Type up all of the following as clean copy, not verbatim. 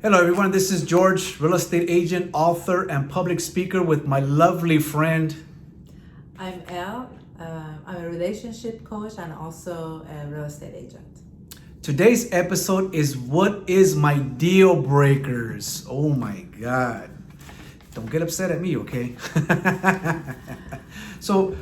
Hello, everyone. This is George, real estate agent, author, and public speaker with my lovely friend. I'm Elle. I'm a relationship coach and also a real estate agent. Today's episode is what is my deal breakers? Oh my God. Don't get upset at me, okay? So,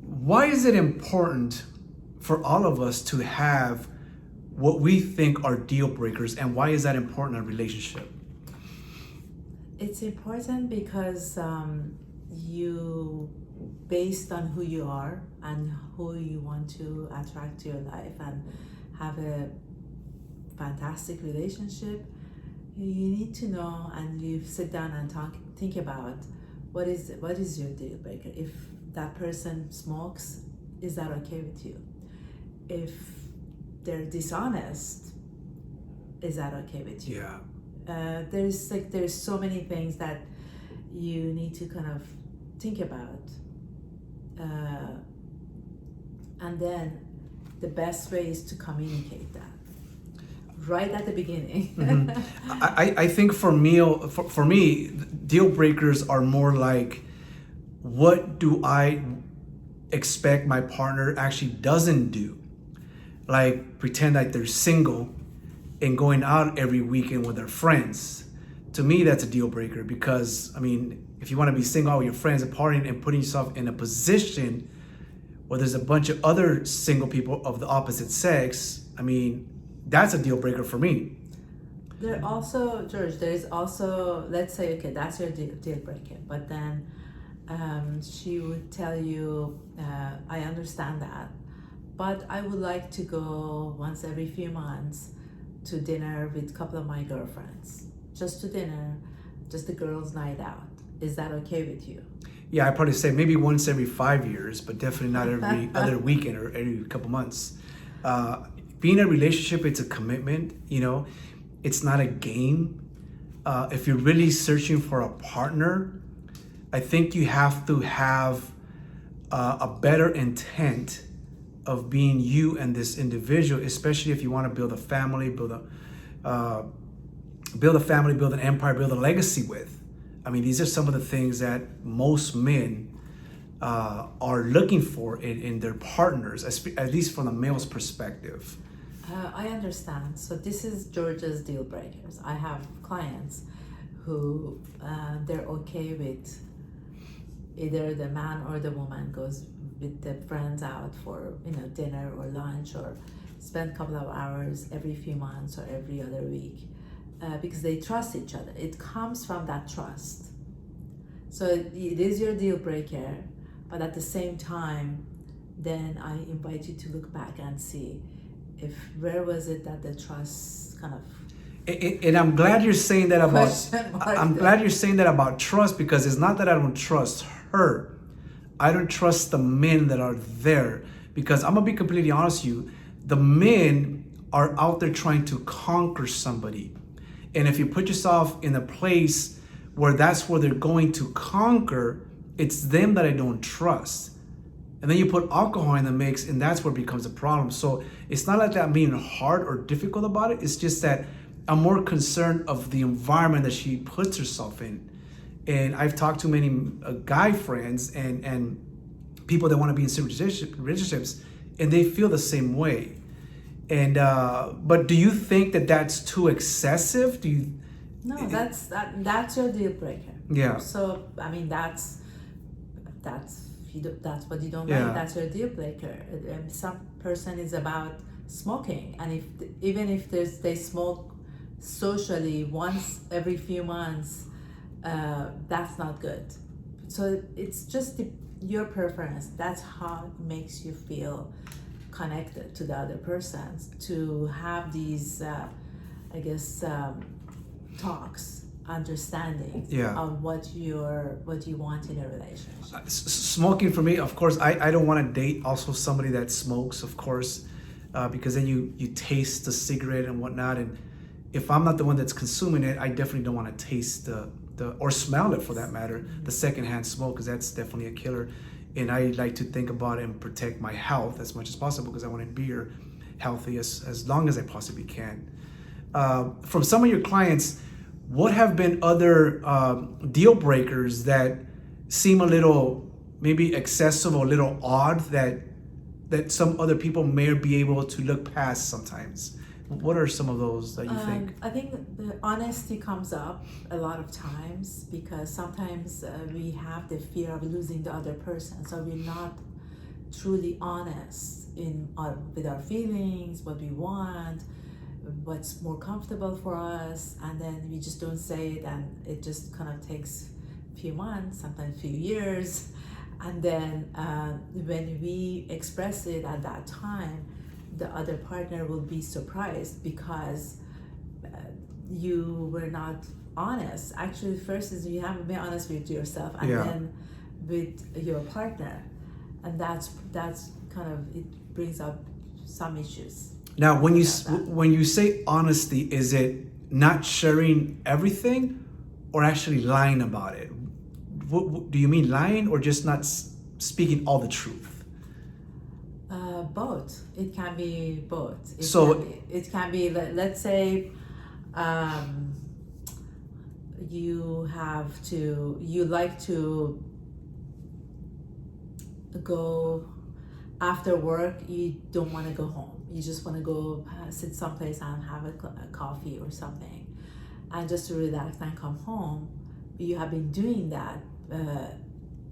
why is it important for all of us to have what we think are deal breakers, and why is that important in a relationship? It's important because you, based on who you are and who you want to attract to your life and have a fantastic relationship, you need to know and you sit down and think about what is your deal breaker. If that person smokes, is that okay with you? If they're dishonest, is that okay with you? Yeah. There's so many things that you need to kind of think about, and then the best way is to communicate that right at the beginning. I think for me, deal breakers are more like, what do I expect my partner actually doesn't do? Like pretend like they're single and going out every weekend with their friends. To me, that's a deal breaker because, I mean, if you want to be single out with your friends and partying and putting yourself in a position where there's a bunch of other single people of the opposite sex, I mean, that's a deal breaker for me. There also, George, there is also, let's say, okay, that's your deal breaker, but then she would tell you, I understand that, but I would like to go once every few months to dinner with a couple of my girlfriends. Just to dinner, just a girls' night out. Is that okay with you? Yeah, I'd probably say maybe once every 5 years, but definitely not every other weekend or every couple months. Being in a relationship, it's a commitment, it's not a game. If you're really searching for a partner, I think you have to have a better intent of being you and this individual, especially if you want to build a family, build an empire, build a legacy with. I mean, these are some of the things that most men are looking for in their partners, at least from the male's perspective. I understand. So this is George's deal breakers. I have clients who they're okay with either the man or the woman goes with the friends out for dinner or lunch or spend a couple of hours every few months or every other week, because they trust each other. It comes from that trust. So it is your deal breaker, but at the same time, then I invite you to look back and see if where was it that the trust kind of. And I'm glad you're saying that about. I'm glad you're saying that about trust, because it's not that I don't trust her. I don't trust the men that are there, because I'm gonna be completely honest with you. The men are out there trying to conquer somebody, and if you put yourself in a place where that's where they're going to conquer, it's them that I don't trust. And then you put alcohol in the mix, and that's where it becomes a problem. So it's not like that I'm being hard or difficult about it. It's just that I'm more concerned of the environment that she puts herself in. And I've talked to many guy friends and people that want to be in serious relationships, and they feel the same way. And but do you think that that's too excessive? Do you? No, that's your deal breaker. Yeah. So I mean that's that's what you don't Yeah. like. That's your deal breaker. And some person is about smoking, and even if they smoke socially once every few months, that's not good. So it's just your preference. That's how it makes you feel connected to the other person, to have these I guess talks, understanding Yeah. of what you want in a relationship. Smoking for me, of course, I don't want to date also somebody that smokes, of course, because then you taste the cigarette and whatnot, and if I'm not the one that's consuming it, I definitely don't want to taste the or smell it, for that matter, the secondhand smoke, because that's definitely a killer. And I like to think about it and protect my health as much as possible, because I want to be here healthy as long as I possibly can. from some of your clients, what have been other deal breakers that seem a little maybe excessive or a little odd that some other people may be able to look past sometimes? What are some of those that you think? I think the honesty comes up a lot of times because sometimes we have the fear of losing the other person, so we're not truly honest with our feelings, what we want, what's more comfortable for us, and then we just don't say it, and it just kind of takes a few months, sometimes a few years, and then when we express it at that time, the other partner will be surprised because you were not honest. Actually, first is you have to be honest with yourself, and then with your partner, and that's kind of, it brings up some issues. Now, when you say honesty, is it not sharing everything, or actually lying about it? What do you mean, lying, or just not speaking all the truth? Both. It can be both. It can be. Let's say you like to go after work. You don't want to go home. You just want to go sit someplace and have a coffee or something, and just to relax and come home. You have been doing that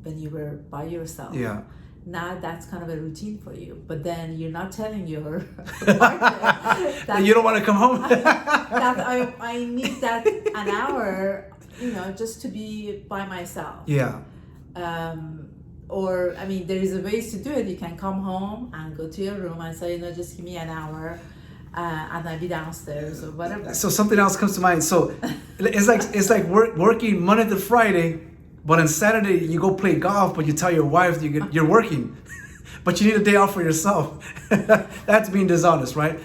when you were by yourself. Yeah. Now that's kind of a routine for you, but then you're not telling your partner that you don't want to come home. that I need that an hour, just to be by myself. Yeah. Or I mean, there is a ways to do it. You can come home and go to your room and say, just give me an hour, and I'll be downstairs or whatever. So something else comes to mind. So it's like working Monday to Friday. But on Saturday, you go play golf, but you tell your wife you're working, but you need a day off for yourself. That's being dishonest, right?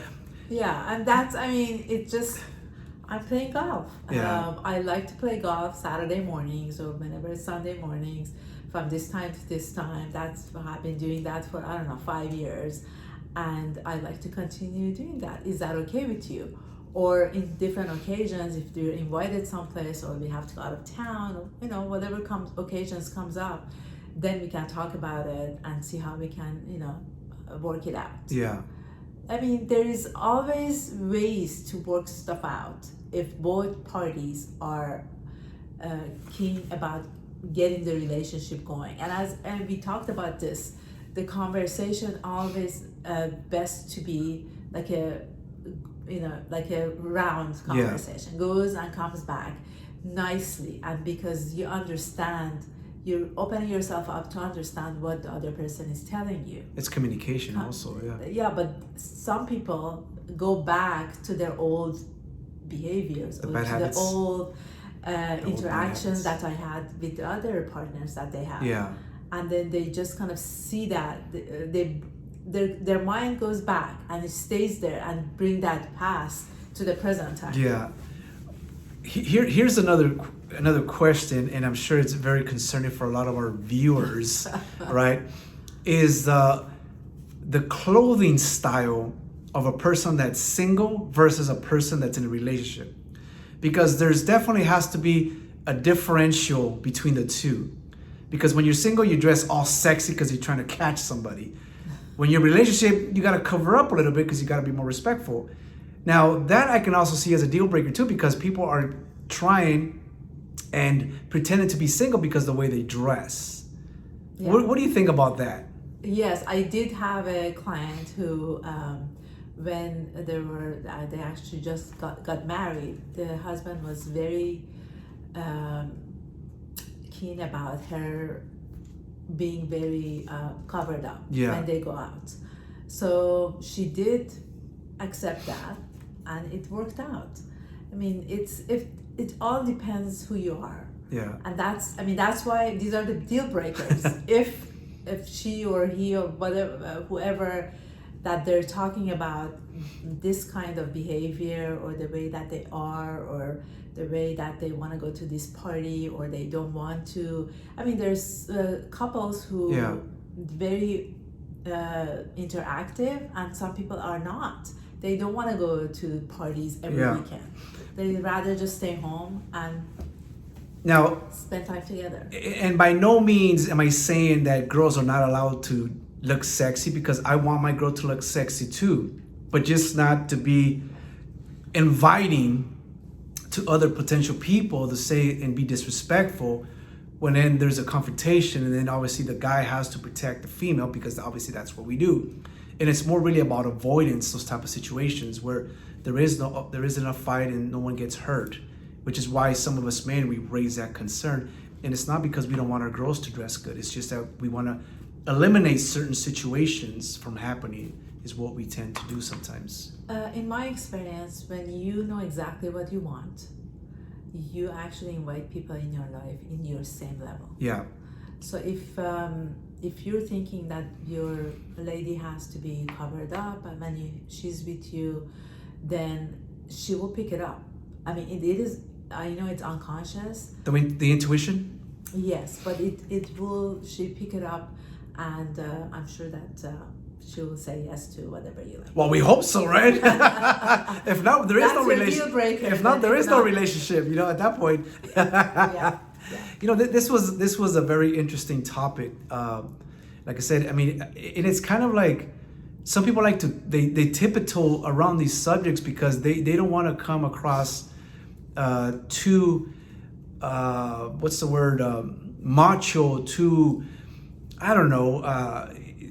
Yeah, and I'm playing golf. Yeah. I like to play golf Saturday mornings or whenever it's Sunday mornings, from this time to this time. I've been doing that for, 5 years. And I like to continue doing that. Is that okay with you? Or in different occasions, if you're invited someplace or we have to go out of town, whatever occasions comes up, then we can talk about it and see how we can, work it out. Yeah. I mean, there is always ways to work stuff out if both parties are keen about getting the relationship going. And we talked about this, the conversation always best to be like a round conversation, goes and comes back nicely, and because you understand, you're opening yourself up to understand what the other person is telling you. It's communication also, Yeah, but some people go back to their old behaviors, or to the old interactions that I had with the other partners that they have. Yeah. And then they just kind of see that their mind goes back and it stays there and bring that past to the present time. Yeah. Here's another question, and I'm sure it's very concerning for a lot of our viewers, right? Is the clothing style of a person that's single versus a person that's in a relationship. Because there's definitely has to be a differential between the two. Because when you're single, you dress all sexy because you're trying to catch somebody. When you're in a relationship, you got to cover up a little bit because you got to be more respectful. Now, that I can also see as a deal breaker too, because people are trying and pretending to be single because of the way they dress. Yeah. What do you think about that? Yes, I did have a client who, when they actually just got married, the husband was very keen about her being very covered up when they go out. So she did accept that, and it worked out. I mean, it all depends who you are. Yeah. And that's why these are the deal breakers. if she or he or whatever, whoever that they're talking about, this kind of behavior or the way that they are, or the way that they want to go to this party or they don't want to. I mean, there's couples who very interactive, and some people are not. They don't want to go to parties every weekend. They'd rather just stay home and now spend time together. And by no means am I saying that girls are not allowed to look sexy, because I want my girl to look sexy too, but just not to be inviting to other potential people to say and be disrespectful when then there's a confrontation, and then obviously the guy has to protect the female, because obviously that's what we do. And it's more really about avoidance, those type of situations where there isn't a fight and no one gets hurt, which is why some of us men, we raise that concern. And it's not because we don't want our girls to dress good, it's just that we want to eliminate certain situations from happening, is what we tend to do sometimes. In my experience, when you know exactly what you want, you actually invite people in your life in your same level. Yeah. So if you're thinking that your lady has to be covered up and when she's with you, then she will pick it up. I mean, it is, I know it's unconscious. The intuition? Yes, but she'll pick it up, and I'm sure that she will say yes to whatever you like. Well, we hope so, right? If not, there is no relationship. Deal breaker. If not, there is no relationship. You know, at that point. Yeah. You know, this was a very interesting topic. Like I said, I mean, it's kind of like some people like to they tiptoe around these subjects because they don't want to come across too what's the word, macho, too, I don't know,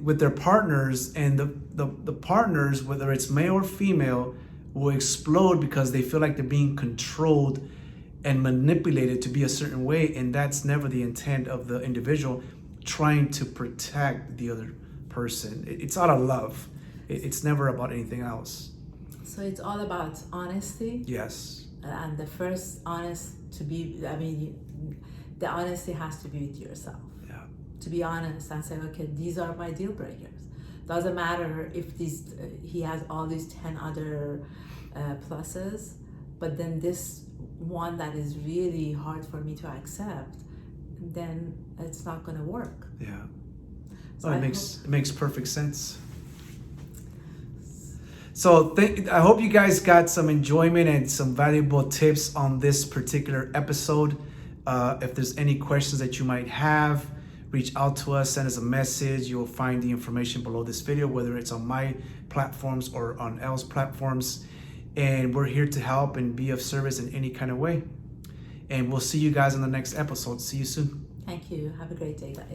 with their partners, and the partners, whether it's male or female, will explode because they feel like they're being controlled and manipulated to be a certain way, and that's never the intent of the individual trying to protect the other person. It's out of love. It's never about anything else. So it's all about honesty. Yes. And the first the honesty has to be with yourself. Yeah. To be honest and say, okay, these are my deal breakers. Doesn't matter if he has all these 10 other pluses, but then this one that is really hard for me to accept, then it's not going to work. Yeah. So it makes perfect sense. So I hope you guys got some enjoyment and some valuable tips on this particular episode. If there's any questions that you might have, reach out to us, send us a message. You'll find the information below this video, whether it's on my platforms or on Elle's platforms. And we're here to help and be of service in any kind of way. And we'll see you guys in the next episode. See you soon. Thank you. Have a great day, guys.